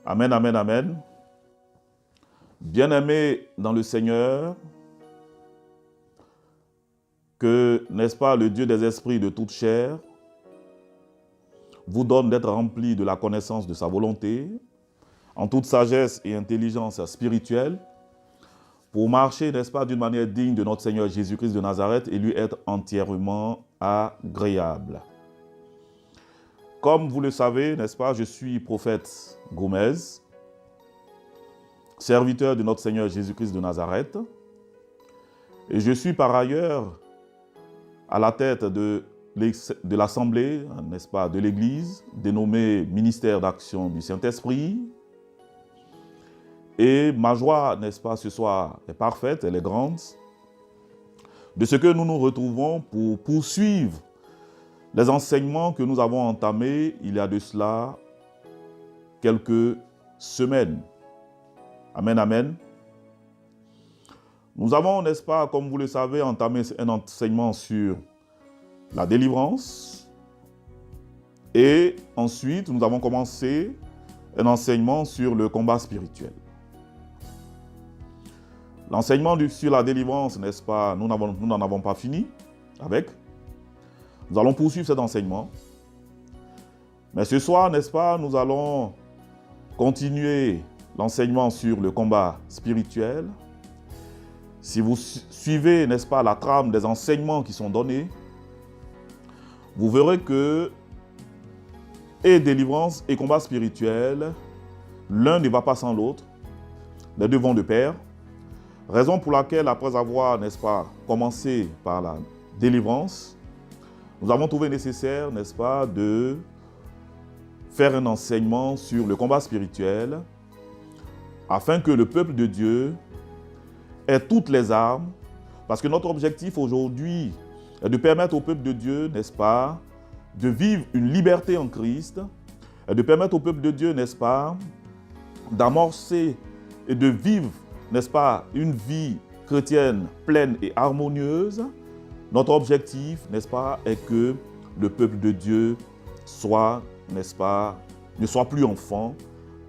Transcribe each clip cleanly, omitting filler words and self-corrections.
Amen, amen, amen. Bien-aimés dans le Seigneur, que, n'est-ce pas, le Dieu des esprits de toute chair vous donne d'être remplis de la connaissance de sa volonté, en toute sagesse et intelligence spirituelle, pour marcher, n'est-ce pas, d'une manière digne de notre Seigneur Jésus-Christ de Nazareth et lui être entièrement agréable. Comme vous le savez, n'est-ce pas, je suis prophète Gomez, serviteur de notre Seigneur Jésus-Christ de Nazareth, et je suis par ailleurs à la tête de l'Assemblée, n'est-ce pas, de l'Église, dénommée Ministère d'Action du Saint-Esprit. Et ma joie, n'est-ce pas, ce soir est parfaite, elle est grande, de ce que nous nous retrouvons pour poursuivre les enseignements que nous avons entamés il y a de cela quelques semaines. Amen, amen. Nous avons, n'est-ce pas, comme vous le savez, entamé un enseignement sur la délivrance. Et ensuite, nous avons commencé un enseignement sur le combat spirituel. L'enseignement sur la délivrance, n'est-ce pas, nous n'en avons pas fini avec. Nous allons poursuivre cet enseignement. Mais ce soir, n'est-ce pas, nous allons continuer l'enseignement sur le combat spirituel. Si vous suivez, n'est-ce pas, la trame des enseignements qui sont donnés, vous verrez que et délivrance et combat spirituel, l'un ne va pas sans l'autre. Les deux vont de pair. Raison pour laquelle, après avoir, n'est-ce pas, commencé par la délivrance, nous avons trouvé nécessaire, n'est-ce pas, de faire un enseignement sur le combat spirituel afin que le peuple de Dieu ait toutes les armes, parce que notre objectif aujourd'hui est de permettre au peuple de Dieu, n'est-ce pas, de vivre une liberté en Christ, et de permettre au peuple de Dieu, n'est-ce pas, d'amorcer et de vivre, n'est-ce pas, une vie chrétienne pleine et harmonieuse. Notre objectif, n'est-ce pas, est que le peuple de Dieu soit, n'est-ce pas, ne soit plus enfant,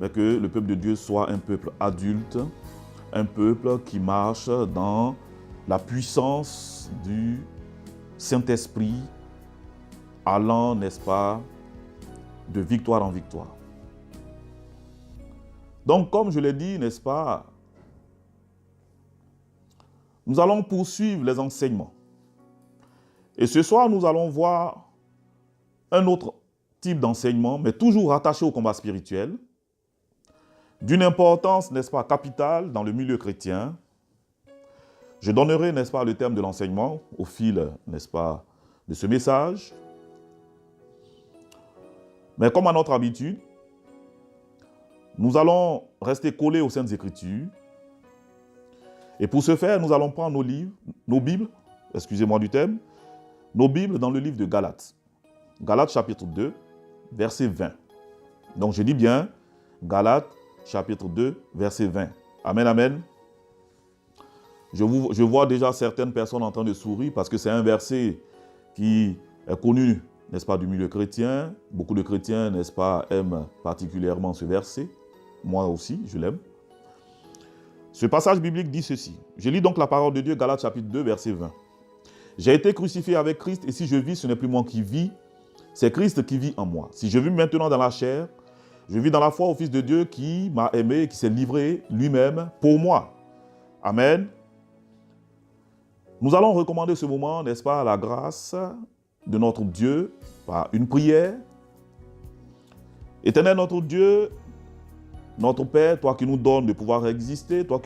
mais que le peuple de Dieu soit un peuple adulte, un peuple qui marche dans la puissance du Saint-Esprit, allant, n'est-ce pas, de victoire en victoire. Donc, comme je l'ai dit, n'est-ce pas, nous allons poursuivre les enseignements. Et ce soir, nous allons voir un autre type d'enseignement, mais toujours rattaché au combat spirituel, d'une importance, n'est-ce pas, capitale dans le milieu chrétien. Je donnerai, n'est-ce pas, le terme de l'enseignement au fil, n'est-ce pas, de ce message. Mais comme à notre habitude, nous allons rester collés aux Saintes Écritures. Et pour ce faire, nous allons prendre nos Bibles, excusez-moi du thème, nos Bibles dans le livre de Galates. Galates chapitre 2, verset 20. Donc je dis bien, Galates chapitre 2, verset 20. Amen, amen. Je vois déjà certaines personnes en train de sourire parce que c'est un verset qui est connu, n'est-ce pas, du milieu chrétien. Beaucoup de chrétiens, n'est-ce pas, aiment particulièrement ce verset. Moi aussi, je l'aime. Ce passage biblique dit ceci. Je lis donc la parole de Dieu, Galates chapitre 2, verset 20. J'ai été crucifié avec Christ et si je vis, ce n'est plus moi qui vis, c'est Christ qui vit en moi. Si je vis maintenant dans la chair, je vis dans la foi au Fils de Dieu qui m'a aimé et qui s'est livré lui-même pour moi. Amen. Nous allons recommander ce moment, n'est-ce pas, à la grâce de notre Dieu par une prière. Éternel notre Dieu, notre Père, toi qui nous donnes de pouvoir exister, toi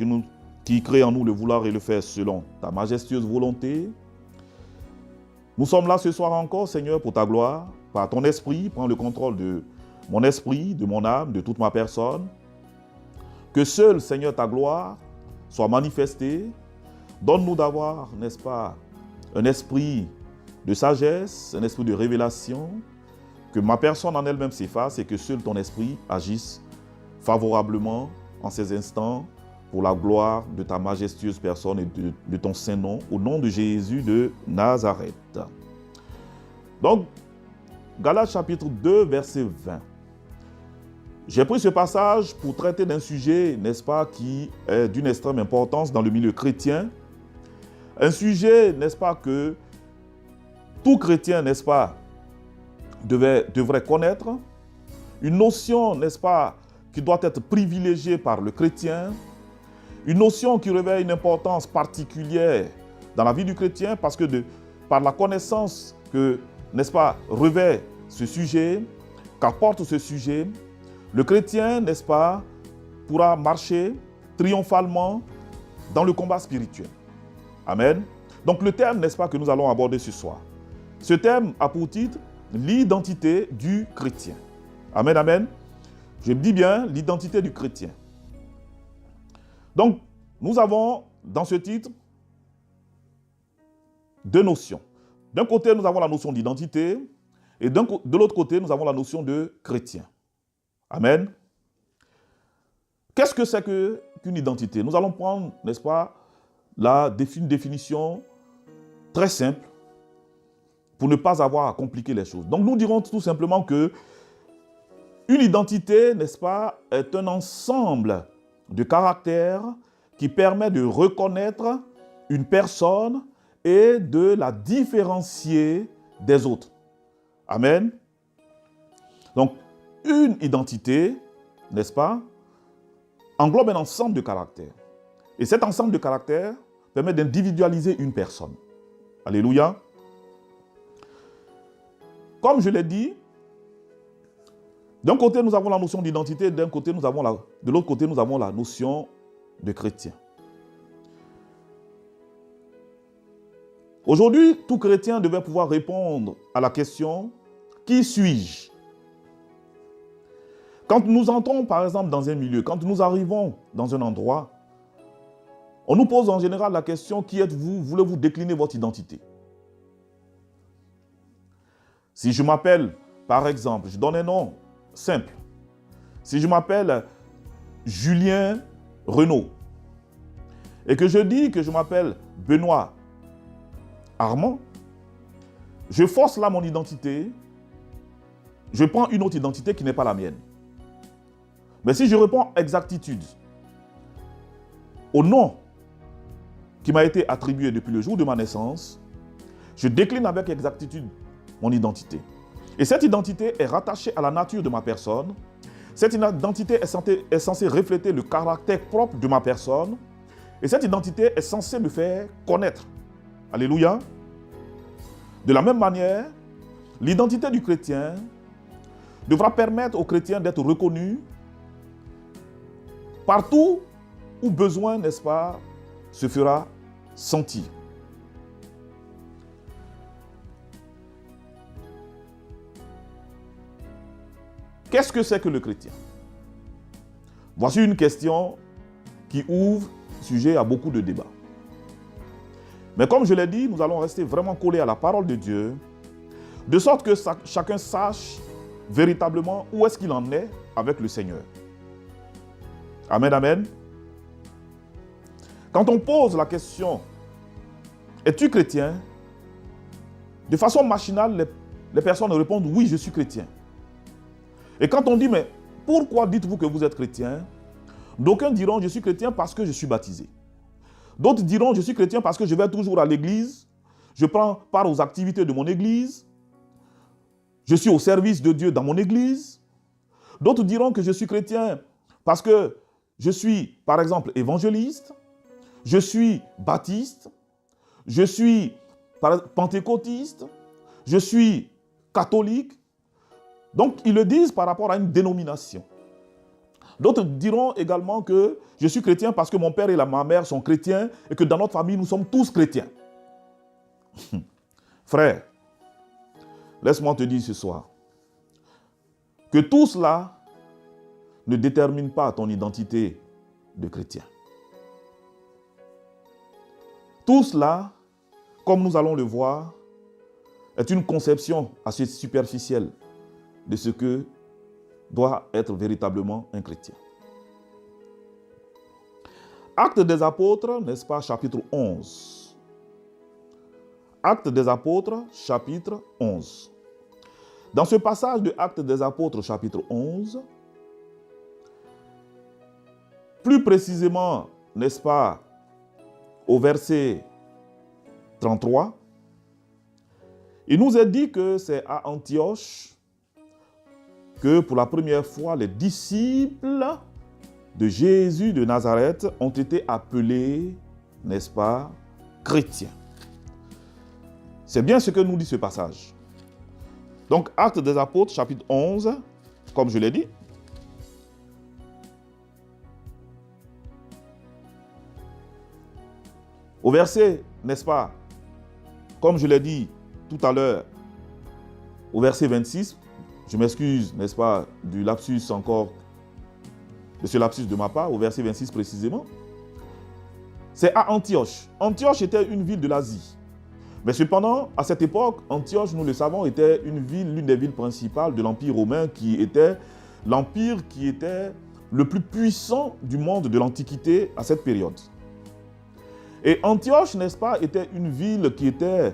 qui crées en nous le vouloir et le faire selon ta majestueuse volonté. Nous sommes là ce soir encore, Seigneur, pour ta gloire, par ton esprit. Prends le contrôle de mon esprit, de mon âme, de toute ma personne. Que seul, Seigneur, ta gloire soit manifestée. Donne-nous d'avoir, n'est-ce pas, un esprit de sagesse, un esprit de révélation. Que ma personne en elle-même s'efface et que seul ton esprit agisse favorablement en ces instants pour la gloire de ta majestueuse personne et de ton saint nom, au nom de Jésus de Nazareth. Donc, Galates chapitre 2, verset 20. J'ai pris ce passage pour traiter d'un sujet, n'est-ce pas, qui est d'une extrême importance dans le milieu chrétien. Un sujet, n'est-ce pas, que tout chrétien, n'est-ce pas, devrait connaître. Une notion, n'est-ce pas, qui doit être privilégiée par le chrétien. Une notion qui revêt une importance particulière dans la vie du chrétien parce que par la connaissance que, n'est-ce pas, revêt ce sujet, qu'apporte ce sujet, le chrétien, n'est-ce pas, pourra marcher triomphalement dans le combat spirituel. Amen. Donc le thème, n'est-ce pas, que nous allons aborder ce soir. Ce thème a pour titre l'identité du chrétien. Amen, amen. Je dis bien l'identité du chrétien. Donc, nous avons dans ce titre deux notions. D'un côté, nous avons la notion d'identité et de l'autre côté, nous avons la notion de chrétien. Amen. Qu'est-ce que c'est qu'une identité? Nous allons prendre, n'est-ce pas, une définition très simple pour ne pas avoir à compliquer les choses. Donc, nous dirons tout simplement que une identité, n'est-ce pas, est un ensemble de caractères qui permet de reconnaître une personne et de la différencier des autres. Amen. Donc, une identité, n'est-ce pas, englobe un ensemble de caractères. Et cet ensemble de caractères permet d'individualiser une personne. Alléluia. Comme je l'ai dit, d'un côté, nous avons la notion d'identité, de l'autre côté, nous avons la notion de chrétien. Aujourd'hui, tout chrétien devait pouvoir répondre à la question « Qui suis-je » Quand nous entrons, par exemple, dans un milieu, quand nous arrivons dans un endroit, on nous pose en général la question « Qui êtes-vous » Voulez-vous décliner votre identité? Si je m'appelle, par exemple, je donne un nom simple. Si je m'appelle Julien Renaud et que je dis que je m'appelle Benoît Armand, je force là mon identité, je prends une autre identité qui n'est pas la mienne. Mais si je réponds exactitude au nom qui m'a été attribué depuis le jour de ma naissance, je décline avec exactitude mon identité. Et cette identité est rattachée à la nature de ma personne. Cette identité est censée refléter le caractère propre de ma personne. Et cette identité est censée me faire connaître. Alléluia. De la même manière, l'identité du chrétien devra permettre au chrétien d'être reconnu partout où besoin, n'est-ce pas, se fera sentir. Qu'est-ce que c'est que le chrétien? Voici une question qui ouvre sujet à beaucoup de débats. Mais comme je l'ai dit, nous allons rester vraiment collés à la parole de Dieu, de sorte que chacun sache véritablement où est-ce qu'il en est avec le Seigneur. Amen, amen. Quand on pose la question « Es-tu chrétien ?» de façon machinale, les personnes répondent « Oui, je suis chrétien ». Et quand on dit, mais pourquoi dites-vous que vous êtes chrétien? D'aucuns diront, je suis chrétien parce que je suis baptisé. D'autres diront, je suis chrétien parce que je vais toujours à l'église. Je prends part aux activités de mon église. Je suis au service de Dieu dans mon église. D'autres diront que je suis chrétien parce que je suis, par exemple, évangéliste. Je suis baptiste. Je suis pentecôtiste. Je suis catholique. Donc, ils le disent par rapport à une dénomination. D'autres diront également que je suis chrétien parce que mon père et ma mère sont chrétiens et que dans notre famille, nous sommes tous chrétiens. Frère, laisse-moi te dire ce soir que tout cela ne détermine pas ton identité de chrétien. Tout cela, comme nous allons le voir, est une conception assez superficielle de ce que doit être véritablement un chrétien. Actes des apôtres, n'est-ce pas, chapitre 11. Actes des apôtres, chapitre 11. Dans ce passage de Actes des apôtres, chapitre 11, Plus précisément, n'est-ce pas, au verset 33, il nous est dit que c'est à Antioche que pour la première fois, les disciples de Jésus de Nazareth ont été appelés, n'est-ce pas, chrétiens. C'est bien ce que nous dit ce passage. Donc, Actes des Apôtres, chapitre 11, comme je l'ai dit. Au verset, n'est-ce pas, comme je l'ai dit tout à l'heure, au verset 26, je m'excuse, n'est-ce pas, du lapsus encore, de ce lapsus de ma part, au verset 26 précisément, c'est à Antioche. Antioche était une ville de l'Asie. Mais cependant, à cette époque, Antioche, nous le savons, était une ville, l'une des villes principales de l'Empire romain, qui était l'empire qui était le plus puissant du monde de l'Antiquité à cette période. Et Antioche, n'est-ce pas, était une ville qui était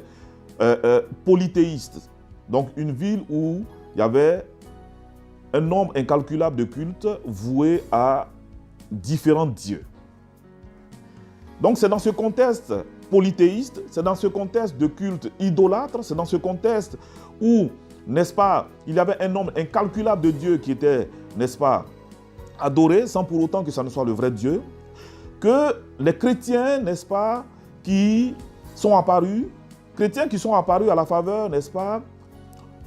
polythéiste. Donc une ville où il y avait un nombre incalculable de cultes voués à différents dieux. Donc c'est dans ce contexte polythéiste, c'est dans ce contexte de culte idolâtre, c'est dans ce contexte où, n'est-ce pas, il y avait un nombre incalculable de dieux qui étaient, n'est-ce pas, adorés, sans pour autant que ça ne soit le vrai Dieu, que les chrétiens, n'est-ce pas, qui sont apparus à la faveur, n'est-ce pas,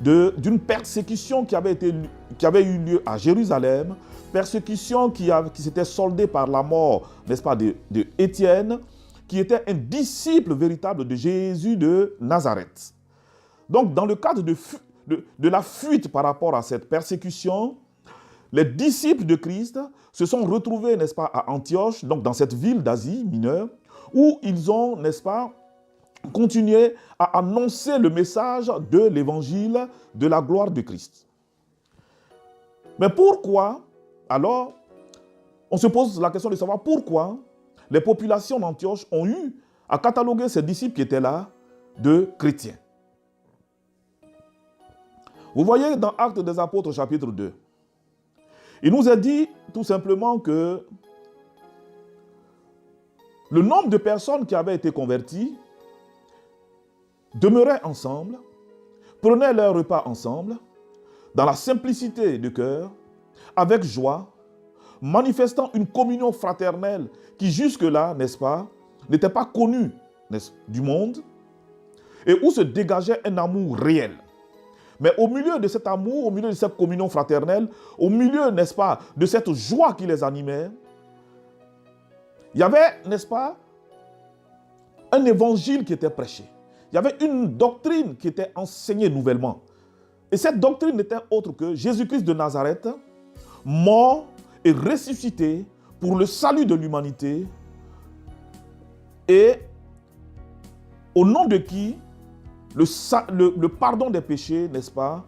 d'une persécution qui avait eu lieu à Jérusalem, persécution qui s'était soldée par la mort, n'est-ce pas, de Étienne, qui était un disciple véritable de Jésus de Nazareth. Donc, dans le cadre de la fuite par rapport à cette persécution, les disciples de Christ se sont retrouvés, n'est-ce pas, à Antioche, donc dans cette ville d'Asie mineure, où ils ont, n'est-ce pas, continué à annoncer le message de l'évangile de la gloire de Christ. Mais pourquoi, alors, on se pose la question de savoir pourquoi les populations d'Antioche ont eu à cataloguer ces disciples qui étaient là de chrétiens. Vous voyez dans Actes des Apôtres, chapitre 2, il nous est dit tout simplement que le nombre de personnes qui avaient été converties demeuraient ensemble, prenaient leur repas ensemble, dans la simplicité de cœur, avec joie, manifestant une communion fraternelle qui jusque-là, n'est-ce pas, n'était pas connue du monde, et où se dégageait un amour réel. Mais au milieu de cet amour, au milieu de cette communion fraternelle, au milieu, n'est-ce pas, de cette joie qui les animait, il y avait, n'est-ce pas, un évangile qui était prêché. Il y avait une doctrine qui était enseignée nouvellement. Et cette doctrine n'était autre que Jésus-Christ de Nazareth, mort et ressuscité pour le salut de l'humanité, et au nom de qui le pardon des péchés, n'est-ce pas,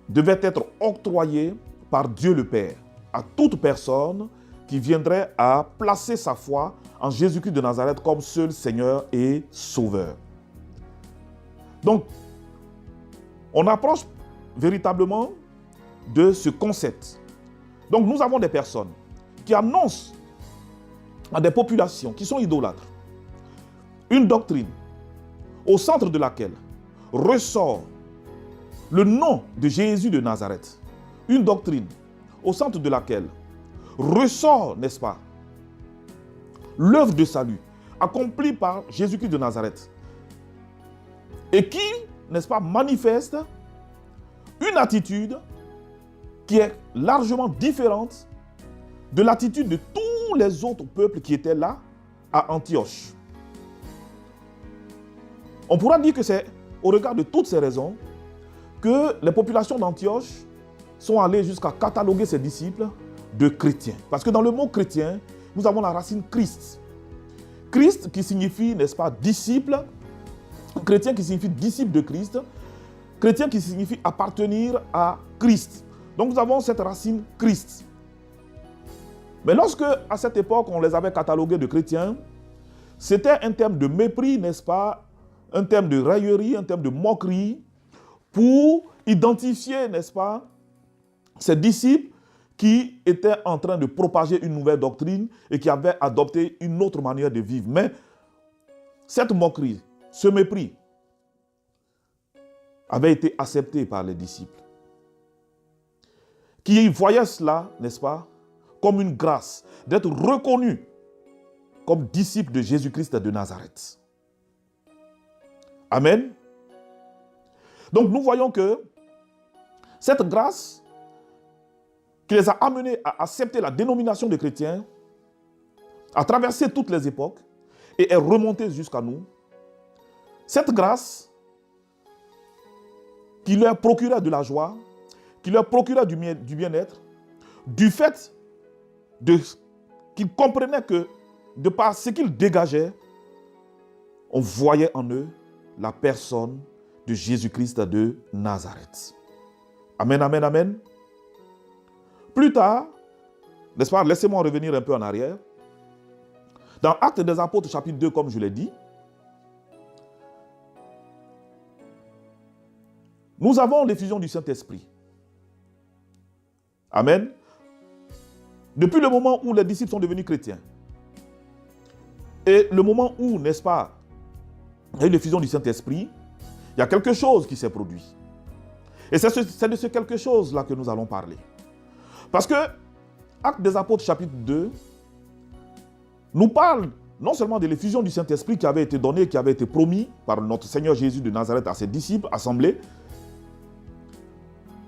devait être octroyé par Dieu le Père à toute personne qui viendrait à placer sa foi en Jésus-Christ de Nazareth comme seul Seigneur et Sauveur. Donc, on approche véritablement de ce concept. Donc, nous avons des personnes qui annoncent à des populations qui sont idolâtres une doctrine au centre de laquelle ressort le nom de Jésus de Nazareth. Une doctrine au centre de laquelle ressort, n'est-ce pas, l'œuvre de salut accomplie par Jésus-Christ de Nazareth. Et qui, n'est-ce pas, manifeste une attitude qui est largement différente de l'attitude de tous les autres peuples qui étaient là à Antioche. On pourra dire que c'est au regard de toutes ces raisons que les populations d'Antioche sont allées jusqu'à cataloguer ses disciples de chrétiens. Parce que dans le mot chrétien, nous avons la racine Christ. Christ qui signifie, n'est-ce pas, disciple. Chrétien qui signifie disciple de Christ. Chrétien qui signifie appartenir à Christ. Donc nous avons cette racine Christ. Mais lorsque, à cette époque, on les avait catalogués de chrétiens, c'était un terme de mépris, n'est-ce pas, un terme de raillerie, un terme de moquerie, pour identifier, n'est-ce pas, ces disciples qui était en train de propager une nouvelle doctrine et qui avait adopté une autre manière de vivre. Mais cette moquerie, ce mépris, avait été accepté par les disciples, qui voyaient cela, n'est-ce pas, comme une grâce, d'être reconnus comme disciples de Jésus-Christ de Nazareth. Amen. Donc nous voyons que cette grâce qui les a amenés à accepter la dénomination de chrétiens a traversé toutes les époques et est remontée jusqu'à nous. Cette grâce qui leur procurait de la joie, qui leur procurait du bien-être, du fait qu'ils comprenaient que de par ce qu'ils dégageaient, on voyait en eux la personne de Jésus-Christ de Nazareth. Amen, amen, amen. Plus tard, n'est-ce pas, laissez-moi revenir un peu en arrière. Dans Actes des Apôtres, chapitre 2, comme je l'ai dit, nous avons l'effusion du Saint-Esprit. Amen. Depuis le moment où les disciples sont devenus chrétiens, et le moment où, n'est-ce pas, il y a eu l'effusion du Saint-Esprit, il y a quelque chose qui s'est produit. Et c'est de ce quelque chose-là que nous allons parler. Parce que Actes des Apôtres, chapitre 2, nous parle non seulement de l'effusion du Saint-Esprit qui avait été donnée, qui avait été promis par notre Seigneur Jésus de Nazareth à ses disciples assemblés,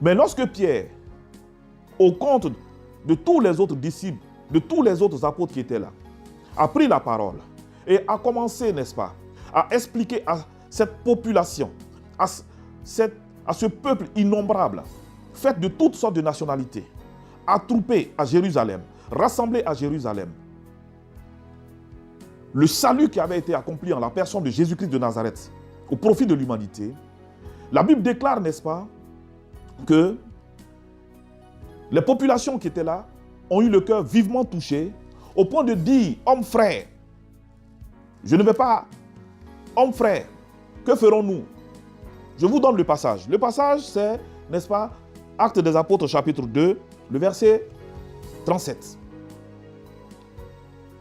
mais lorsque Pierre, au compte de tous les autres disciples, de tous les autres apôtres qui étaient là, a pris la parole et a commencé, n'est-ce pas, à expliquer à cette population, à ce peuple innombrable, fait de toutes sortes de nationalités, attroupé à Jérusalem, rassemblé à Jérusalem, le salut qui avait été accompli en la personne de Jésus-Christ de Nazareth au profit de l'humanité, la Bible déclare, n'est-ce pas, que les populations qui étaient là ont eu le cœur vivement touché au point de dire, hommes frères, je ne vais pas, hommes frères, que ferons-nous? Je vous donne le passage. Le passage, c'est, n'est-ce pas, Actes des Apôtres, chapitre 2, le verset 37.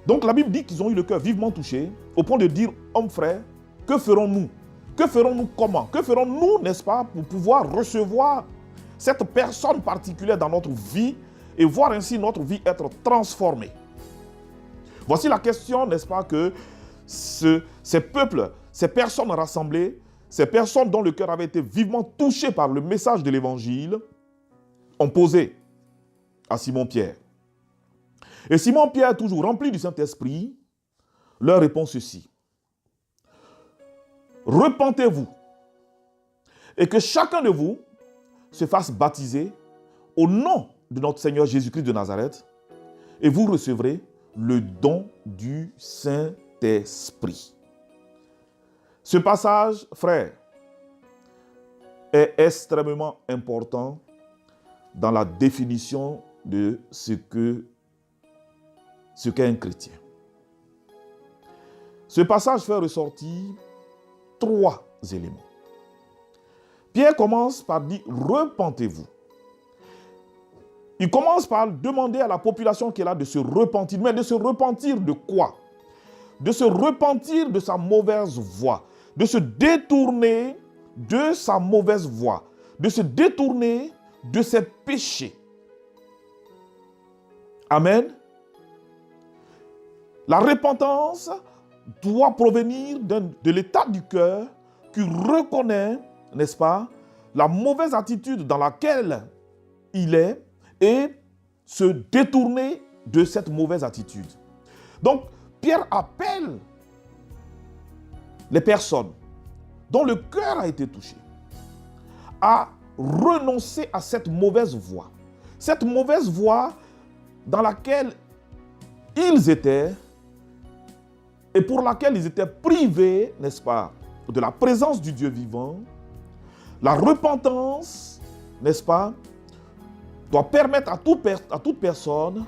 Donc la Bible dit qu'ils ont eu le cœur vivement touché au point de dire, hommes frères, que ferons-nous? Que ferons-nous comment? Que ferons-nous, n'est-ce pas, pour pouvoir recevoir cette personne particulière dans notre vie et voir ainsi notre vie être transformée? Voici la question, n'est-ce pas, que ces peuples, ces personnes rassemblées, ces personnes dont le cœur avait été vivement touché par le message de l'Évangile, ont posé à Simon-Pierre. Et Simon-Pierre, toujours rempli du Saint-Esprit, leur répond ceci. Repentez-vous et que chacun de vous se fasse baptiser au nom de notre Seigneur Jésus-Christ de Nazareth et vous recevrez le don du Saint-Esprit. Ce passage, frère, est extrêmement important dans la définition de ce qu'est un chrétien. Ce passage fait ressortir 3 éléments. Pierre commence par dire « repentez-vous ». Il commence par demander à la population qui est là de se repentir. Mais de se repentir de quoi? De se repentir de sa mauvaise voie. De se détourner de sa mauvaise voie. De se détourner de ses péchés. Amen. La repentance doit provenir de l'état du cœur qui reconnaît, n'est-ce pas, la mauvaise attitude dans laquelle il est et se détourner de cette mauvaise attitude. Donc, Pierre appelle les personnes dont le cœur a été touché à renoncer à cette mauvaise voie. Cette mauvaise voie dans laquelle ils étaient et pour laquelle ils étaient privés, n'est-ce pas, de la présence du Dieu vivant. La repentance, n'est-ce pas, doit permettre à toute personne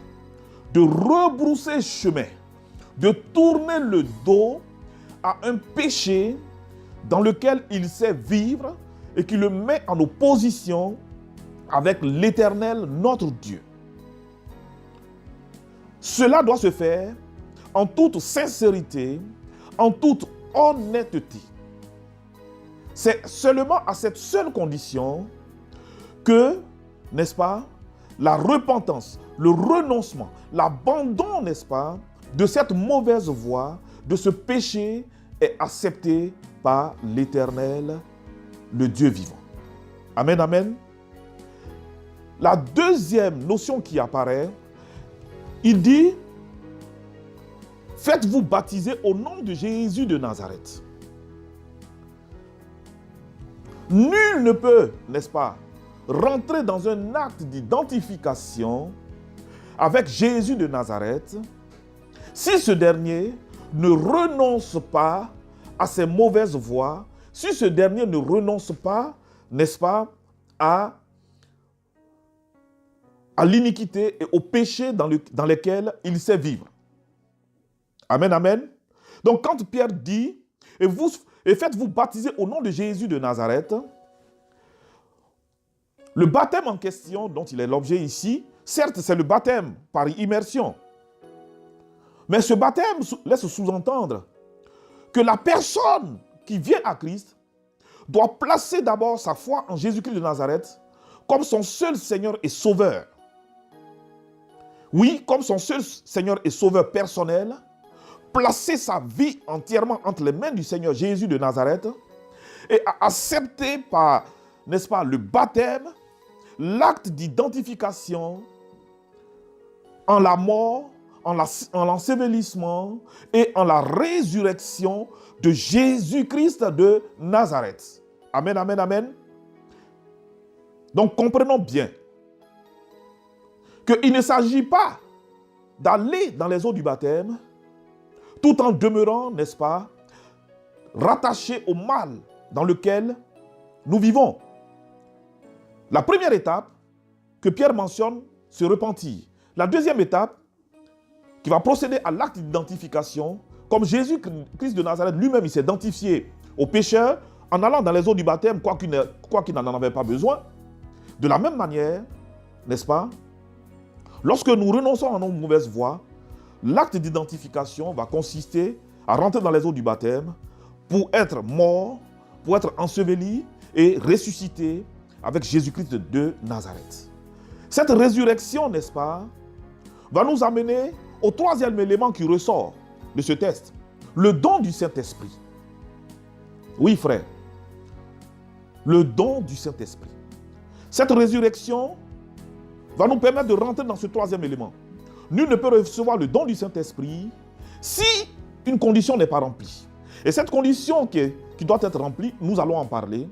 de rebrousser chemin, de tourner le dos à un péché dans lequel il sait vivre et qui le met en opposition avec l'Éternel, notre Dieu. Cela doit se faire en toute sincérité, en toute honnêteté. C'est seulement à cette seule condition que, n'est-ce pas, la repentance, le renoncement, l'abandon, n'est-ce pas, de cette mauvaise voie, de ce péché est accepté par l'Éternel, le Dieu vivant. Amen, amen. La deuxième notion qui apparaît, il dit, faites-vous baptiser au nom de Jésus de Nazareth. Nul ne peut, n'est-ce pas, rentrer dans un acte d'identification avec Jésus de Nazareth si ce dernier ne renonce pas à ses mauvaises voies, si ce dernier ne renonce pas, n'est-ce pas, à l'iniquité et au péché dans lesquels il sait vivre. Amen, amen. Donc quand Pierre dit, et faites-vous baptiser au nom de Jésus de Nazareth, le baptême en question dont il est l'objet ici, certes c'est le baptême par immersion, mais ce baptême laisse sous-entendre que la personne qui vient à Christ doit placer d'abord sa foi en Jésus-Christ de Nazareth comme son seul Seigneur et Sauveur. Oui, comme son seul Seigneur et Sauveur personnel, placer sa vie entièrement entre les mains du Seigneur Jésus de Nazareth et accepter par, n'est-ce pas, le baptême, l'acte d'identification en la mort, en l'ensevelissement et en la résurrection de Jésus-Christ de Nazareth. Amen, amen, amen. Donc comprenons bien qu'il ne s'agit pas d'aller dans les eaux du baptême tout en demeurant, n'est-ce pas, rattaché au mal dans lequel nous vivons. La première étape que Pierre mentionne, se repentir. La deuxième étape, qui va procéder à l'acte d'identification, comme Jésus-Christ de Nazareth lui-même, il s'est identifié aux pécheurs en allant dans les eaux du baptême, quoi qu'il n'en avait pas besoin. De la même manière, n'est-ce pas, lorsque nous renonçons à nos mauvaises voies, l'acte d'identification va consister à rentrer dans les eaux du baptême pour être mort, pour être enseveli et ressuscité avec Jésus-Christ de Nazareth. Cette résurrection, n'est-ce pas, va nous amener au troisième élément qui ressort de ce texte, le don du Saint-Esprit. Oui, frère, le don du Saint-Esprit. Cette résurrection va nous permettre de rentrer dans ce troisième élément. Nul ne peut recevoir le don du Saint-Esprit si une condition n'est pas remplie. Et cette condition qui doit être remplie, nous allons en parler.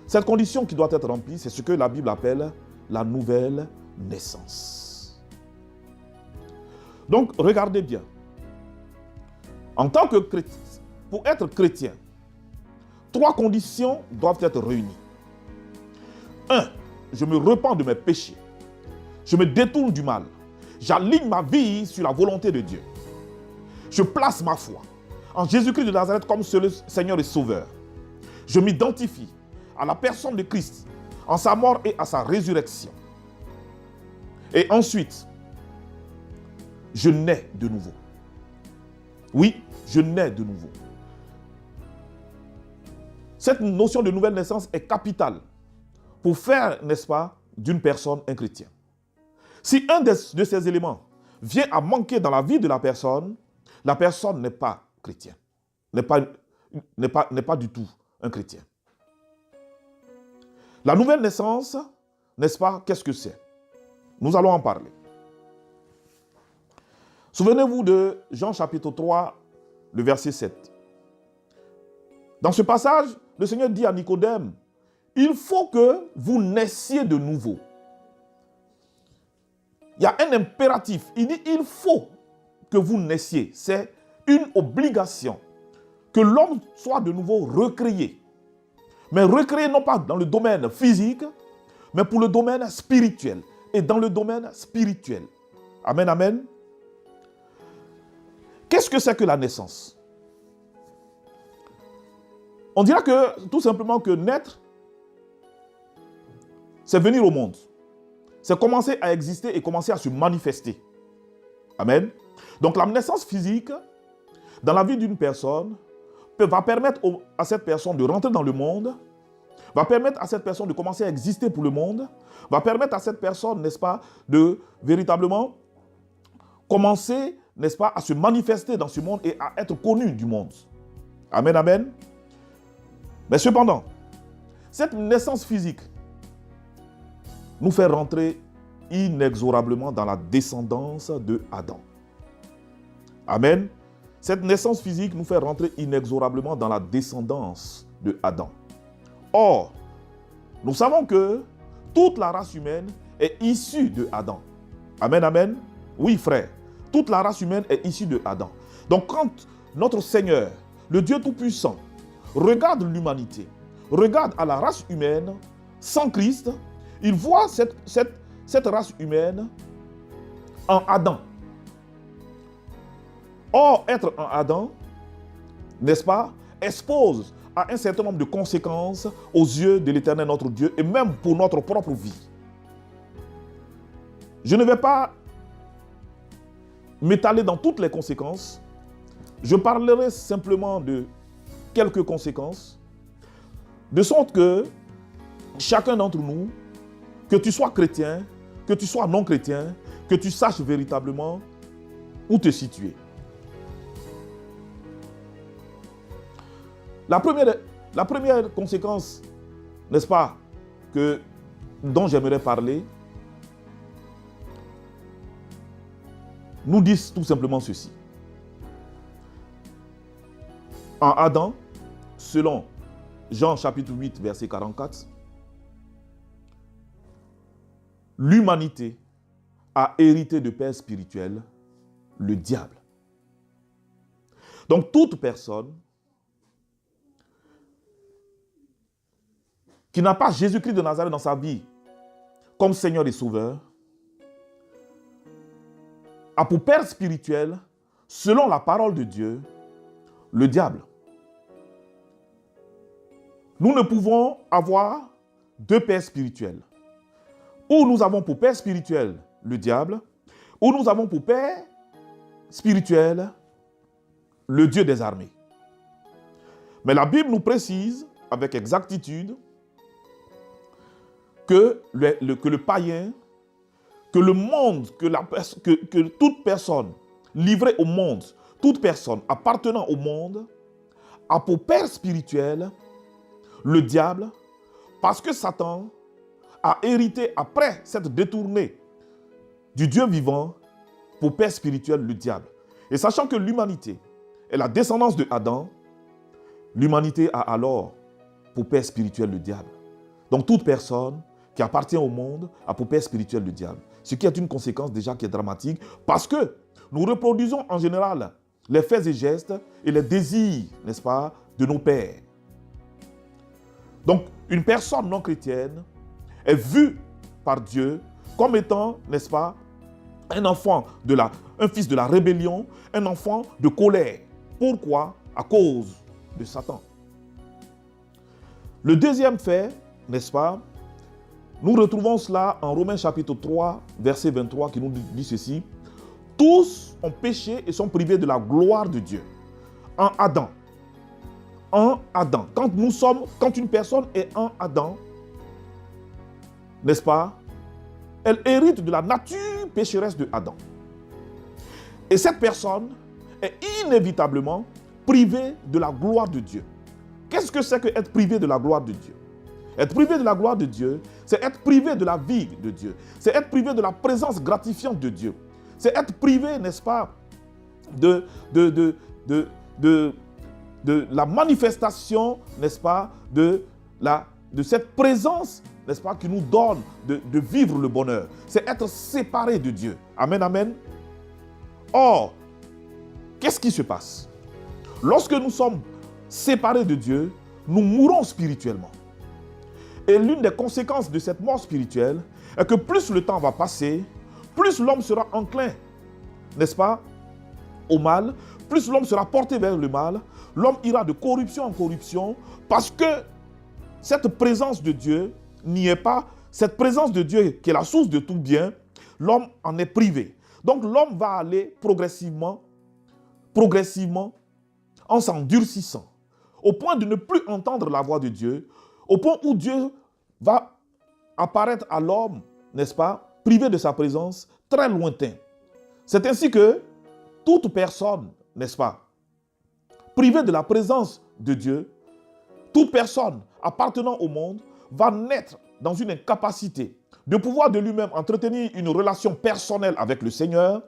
Cette condition qui doit être remplie, c'est ce que la Bible appelle la nouvelle naissance. Donc, regardez bien. En tant que chrétien, pour être chrétien, 3 conditions doivent être réunies. 1. Je me repens de mes péchés. Je me détourne du mal. J'aligne ma vie sur la volonté de Dieu. Je place ma foi en Jésus-Christ de Nazareth comme seul Seigneur et Sauveur. Je m'identifie à la personne de Christ, en sa mort et à sa résurrection. Et ensuite, je nais de nouveau. Oui, je nais de nouveau. Cette notion de nouvelle naissance est capitale pour faire, n'est-ce pas, d'une personne un chrétien. Si un de ces éléments vient à manquer dans la vie de la personne n'est pas chrétien, n'est pas du tout un chrétien. La nouvelle naissance, n'est-ce pas, qu'est-ce que c'est? Nous allons en parler. Souvenez-vous de Jean chapitre 3, le verset 7. Dans ce passage, le Seigneur dit à Nicodème, il faut que vous naissiez de nouveau. Il y a un impératif. Il dit, il faut que vous naissiez. C'est une obligation. Que l'homme soit de nouveau recréé. Mais recréé non pas dans le domaine physique, mais pour le domaine spirituel. Et dans le domaine spirituel. Amen, amen. Qu'est-ce que c'est que la naissance? On dira que, tout simplement, que naître, c'est venir au monde. C'est commencer à exister et commencer à se manifester. Amen. Donc la naissance physique, dans la vie d'une personne, va permettre à cette personne de rentrer dans le monde, va permettre à cette personne de commencer à exister pour le monde, va permettre à cette personne, n'est-ce pas, de véritablement commencer, n'est-ce pas, à se manifester dans ce monde et à être connu du monde. Amen, amen. Mais cependant, cette naissance physique nous fait rentrer inexorablement dans la descendance de Adam. Amen. Cette naissance physique nous fait rentrer inexorablement dans la descendance de Adam. Or, nous savons que toute la race humaine est issue de Adam. Amen, amen. Oui, frère, toute la race humaine est issue de Adam. Donc, quand notre Seigneur, le Dieu Tout-Puissant, regarde l'humanité, regarde à la race humaine sans Christ, il voit cette race humaine en Adam. Or, être en Adam, n'est-ce pas, expose à un certain nombre de conséquences aux yeux de l'Éternel notre Dieu et même pour notre propre vie. Je ne vais pas m'étaler dans toutes les conséquences. Je parlerai simplement de quelques conséquences, de sorte que chacun d'entre nous, que tu sois chrétien, que tu sois non chrétien, que tu saches véritablement où te situer. La première conséquence, n'est-ce pas, dont j'aimerais parler, nous dit tout simplement ceci. En Adam, selon Jean chapitre 8, verset 44, l'humanité a hérité de père spirituel, le diable. Donc toute personne qui n'a pas Jésus-Christ de Nazareth dans sa vie comme Seigneur et Sauveur, a pour père spirituel, selon la parole de Dieu, le diable. Nous ne pouvons avoir deux pères spirituels. Ou nous avons pour père spirituel le diable, ou nous avons pour père spirituel le Dieu des armées. Mais la Bible nous précise avec exactitude que le païen, que le monde, que toute personne livrée au monde, toute personne appartenant au monde, a pour père spirituel le diable, parce que Satan a hérité après s'être détourné du Dieu vivant pour père spirituel le diable. Et sachant que l'humanité est la descendance de Adam, l'humanité a alors pour père spirituel le diable. Donc toute personne qui appartient au monde a pour père spirituel le diable. Ce qui est une conséquence déjà qui est dramatique parce que nous reproduisons en général les faits et gestes et les désirs, n'est-ce pas, de nos pères. Donc une personne non chrétienne est vue par Dieu comme étant, n'est-ce pas, un fils de la rébellion, un enfant de colère. Pourquoi? À cause de Satan. Le deuxième fait, n'est-ce pas, nous retrouvons cela en Romains chapitre 3, verset 23, qui nous dit ceci. Tous ont péché et sont privés de la gloire de Dieu. En Adam. En Adam. Quand une personne est en Adam, n'est-ce pas, elle hérite de la nature pécheresse de Adam. Et cette personne est inévitablement privée de la gloire de Dieu. Qu'est-ce que c'est que être privé de la gloire de Dieu? Être privé de la gloire de Dieu, c'est être privé de la vie de Dieu. C'est être privé de la présence gratifiante de Dieu. C'est être privé, n'est-ce pas, de la manifestation, n'est-ce pas, de cette présence, n'est-ce pas, qui nous donne de vivre le bonheur. C'est être séparé de Dieu. Amen, amen. Or, qu'est-ce qui se passe? Lorsque nous sommes séparés de Dieu, nous mourons spirituellement. Et l'une des conséquences de cette mort spirituelle est que plus le temps va passer, plus l'homme sera enclin, n'est-ce pas, au mal, plus l'homme sera porté vers le mal, l'homme ira de corruption en corruption, parce que cette présence de Dieu n'y est pas, cette présence de Dieu qui est la source de tout bien, l'homme en est privé. Donc l'homme va aller progressivement, en s'endurcissant, au point de ne plus entendre la voix de Dieu, au point où Dieu va apparaître à l'homme, n'est-ce pas, privé de sa présence, très lointain. C'est ainsi que toute personne, n'est-ce pas, privée de la présence de Dieu, toute personne appartenant au monde va naître dans une incapacité de pouvoir de lui-même entretenir une relation personnelle avec le Seigneur,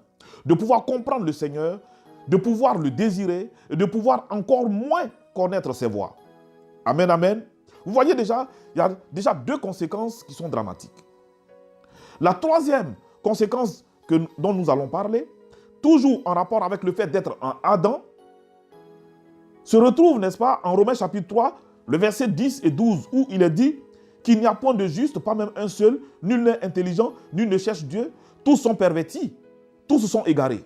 de pouvoir comprendre le Seigneur, de pouvoir le désirer et de pouvoir encore moins connaître ses voies. Amen, amen. Vous voyez déjà, il y a déjà deux conséquences qui sont dramatiques. La troisième conséquence dont nous allons parler, toujours en rapport avec le fait d'être un Adam, se retrouve, n'est-ce pas, en Romains chapitre 3, le verset 10 et 12, où il est dit qu'il n'y a point de juste, pas même un seul, nul n'est intelligent, nul ne cherche Dieu, tous sont pervertis, tous se sont égarés.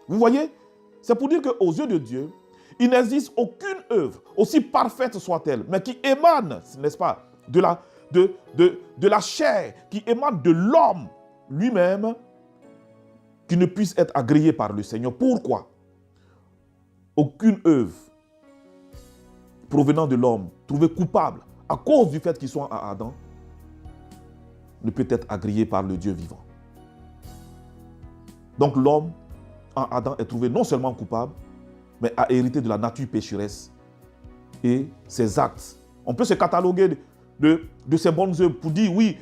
Vous voyez, c'est pour dire qu'aux yeux de Dieu, il n'existe aucune œuvre, aussi parfaite soit-elle, mais qui émane, n'est-ce pas, de la chair, qui émane de l'homme lui-même, qui ne puisse être agréée par le Seigneur. Pourquoi? Aucune œuvre provenant de l'homme, trouvée coupable à cause du fait qu'il soit à Adam, ne peut être agréée par le Dieu vivant. Donc l'homme en Adam est trouvé non seulement coupable, mais a hérité de la nature pécheresse et ses actes. On peut se cataloguer de ses bonnes œuvres pour dire, oui,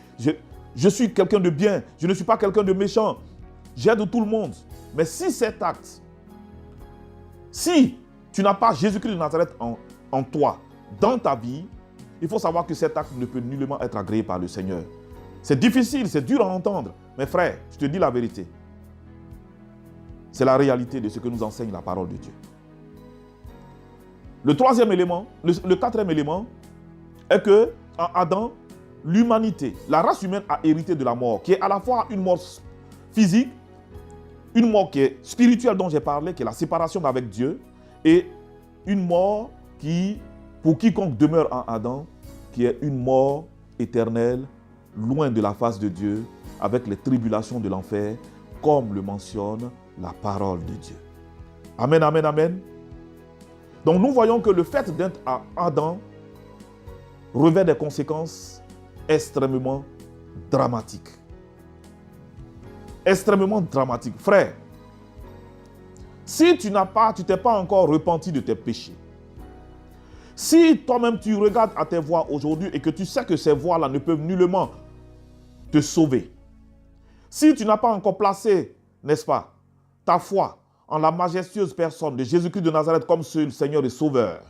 je suis quelqu'un de bien, je ne suis pas quelqu'un de méchant, j'aide tout le monde. Mais si cet acte, si tu n'as pas Jésus-Christ de Nazareth en toi, dans ta vie, il faut savoir que cet acte ne peut nullement être agréé par le Seigneur. C'est difficile, c'est dur à entendre, mais frère, je te dis la vérité. C'est la réalité de ce que nous enseigne la parole de Dieu. Le troisième élément, le quatrième élément, est que en Adam, l'humanité, la race humaine a hérité de la mort, qui est à la fois une mort physique, une mort qui est spirituelle dont j'ai parlé, qui est la séparation avec Dieu, et une mort qui, pour quiconque demeure en Adam, qui est une mort éternelle, loin de la face de Dieu, avec les tribulations de l'enfer, comme le mentionne la parole de Dieu. Amen, amen, amen. Donc nous voyons que le fait d'être à Adam revêt des conséquences extrêmement dramatiques. Extrêmement dramatiques. Frère, si tu t'es pas encore repenti de tes péchés, si toi-même tu regardes à tes voies aujourd'hui et que tu sais que ces voies-là ne peuvent nullement te sauver, si tu n'as pas encore placé, n'est-ce pas, ta foi en la majestueuse personne de Jésus-Christ de Nazareth comme seul Seigneur et Sauveur,